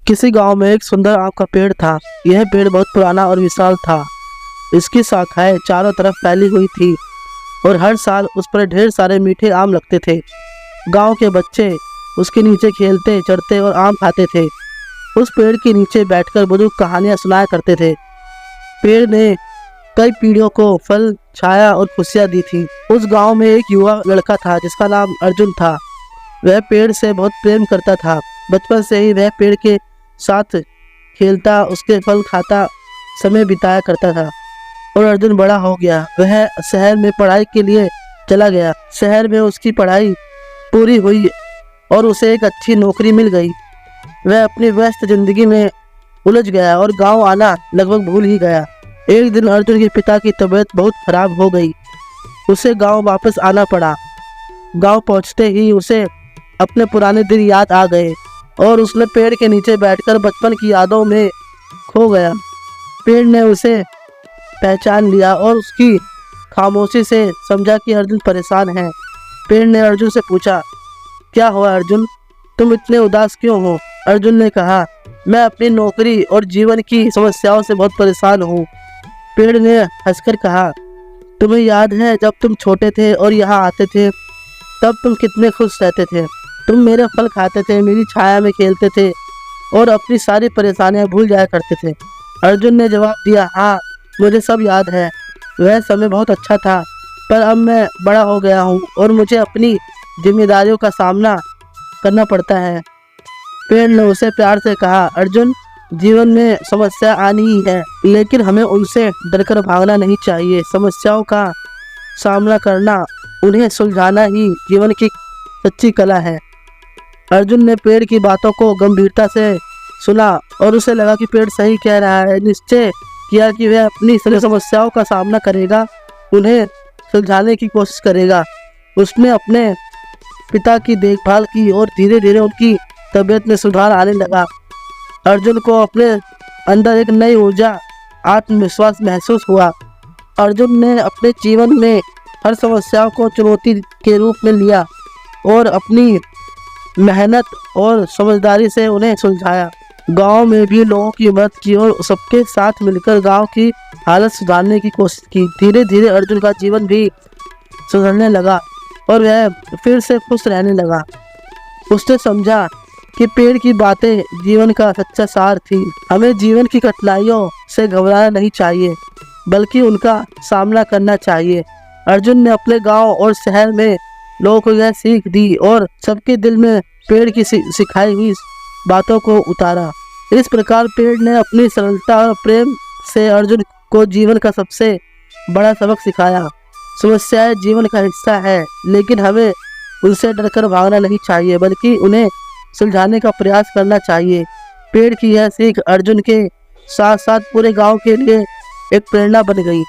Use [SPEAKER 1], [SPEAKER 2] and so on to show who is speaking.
[SPEAKER 1] किसी गांव में एक सुंदर आम का पेड़ था। यह पेड़ बहुत पुराना और विशाल था। इसकी शाखाएं चारों तरफ फैली हुई थी और हर साल उस पर ढेर सारे मीठे आम लगते थे। गांव के बच्चे उसके नीचे खेलते, चढ़ते और आम खाते थे। उस पेड़ के नीचे बैठकर बुजुर्ग कहानियां सुनाया करते थे। पेड़ ने कई पीढ़ियों को फल, छाया और खुशियां दी थी। उस गांव में एक युवा लड़का था जिसका नाम अर्जुन था। वह पेड़ से बहुत प्रेम करता था। बचपन से ही वह पेड़ के साथ खेलता, उसके फल खाता, समय बिताया करता था। और अर्जुन बड़ा हो गया। वह शहर में पढ़ाई के लिए चला गया। शहर में उसकी पढ़ाई पूरी हुई और उसे एक अच्छी नौकरी मिल गई। वह अपनी व्यस्त जिंदगी में उलझ गया और गांव आना लगभग भूल ही गया। एक दिन अर्जुन के पिता की तबीयत बहुत खराब हो गई। उसे गांव वापस आना पड़ा। गांव पहुंचते ही उसे अपने पुराने दिन याद आ गए और उसने पेड़ के नीचे बैठकर बचपन की यादों में खो गया। पेड़ ने उसे पहचान लिया और उसकी खामोशी से समझा कि अर्जुन परेशान है। पेड़ ने अर्जुन से पूछा, क्या हुआ अर्जुन, तुम इतने उदास क्यों हो? अर्जुन ने कहा, मैं अपनी नौकरी और जीवन की समस्याओं से बहुत परेशान हूँ। पेड़ ने हंसकर कहा, तुम्हें याद है जब तुम छोटे थे और यहाँ आते थे, तब तुम कितने खुश रहते थे। तुम मेरे फल खाते थे, मेरी छाया में खेलते थे और अपनी सारी परेशानियां भूल जाया करते थे। अर्जुन ने जवाब दिया, हाँ मुझे सब याद है। वह समय बहुत अच्छा था, पर अब मैं बड़ा हो गया हूँ और मुझे अपनी जिम्मेदारियों का सामना करना पड़ता है। पेड़ ने उसे प्यार से कहा, अर्जुन जीवन में समस्या आनी ही है, लेकिन हमें उनसे डरकर भागना नहीं चाहिए। समस्याओं का सामना करना, उन्हें सुलझाना ही जीवन की सच्ची कला है। अर्जुन ने पेड़ की बातों को गंभीरता से सुना और उसे लगा कि पेड़ सही कह रहा है। निश्चय किया कि वह अपनी सभी समस्याओं का सामना करेगा, उन्हें सुलझाने की कोशिश करेगा। उसने अपने पिता की देखभाल की और धीरे धीरे उनकी तबीयत में सुधार आने लगा। अर्जुन को अपने अंदर एक नई ऊर्जा, आत्मविश्वास महसूस हुआ। अर्जुन ने अपने जीवन में हर समस्या को चुनौती के रूप में लिया और अपनी मेहनत और समझदारी से उन्हें सुलझाया। गांव में भी लोगों की मदद की और सबके साथ मिलकर गांव की हालत सुधारने की कोशिश की। धीरे धीरे अर्जुन का जीवन भी सुधरने लगा और वह फिर से खुश रहने लगा। उसने समझा कि पेड़ की बातें जीवन का सच्चा सार थी। हमें जीवन की कठिनाइयों से घबराना नहीं चाहिए, बल्कि उनका सामना करना चाहिए। अर्जुन ने अपने गांव और शहर में लोगों को यह सीख दी और सबके दिल में पेड़ की सिखाई हुई बातों को उतारा। इस प्रकार पेड़ ने अपनी सरलता और प्रेम से अर्जुन को जीवन का सबसे बड़ा सबक सिखाया। समस्याएं जीवन का हिस्सा है, लेकिन हमें उनसे डरकर भागना नहीं चाहिए, बल्कि उन्हें सुलझाने का प्रयास करना चाहिए। पेड़ की यह सीख अर्जुन के साथ साथ पूरे गांव के लिए एक प्रेरणा बन गई।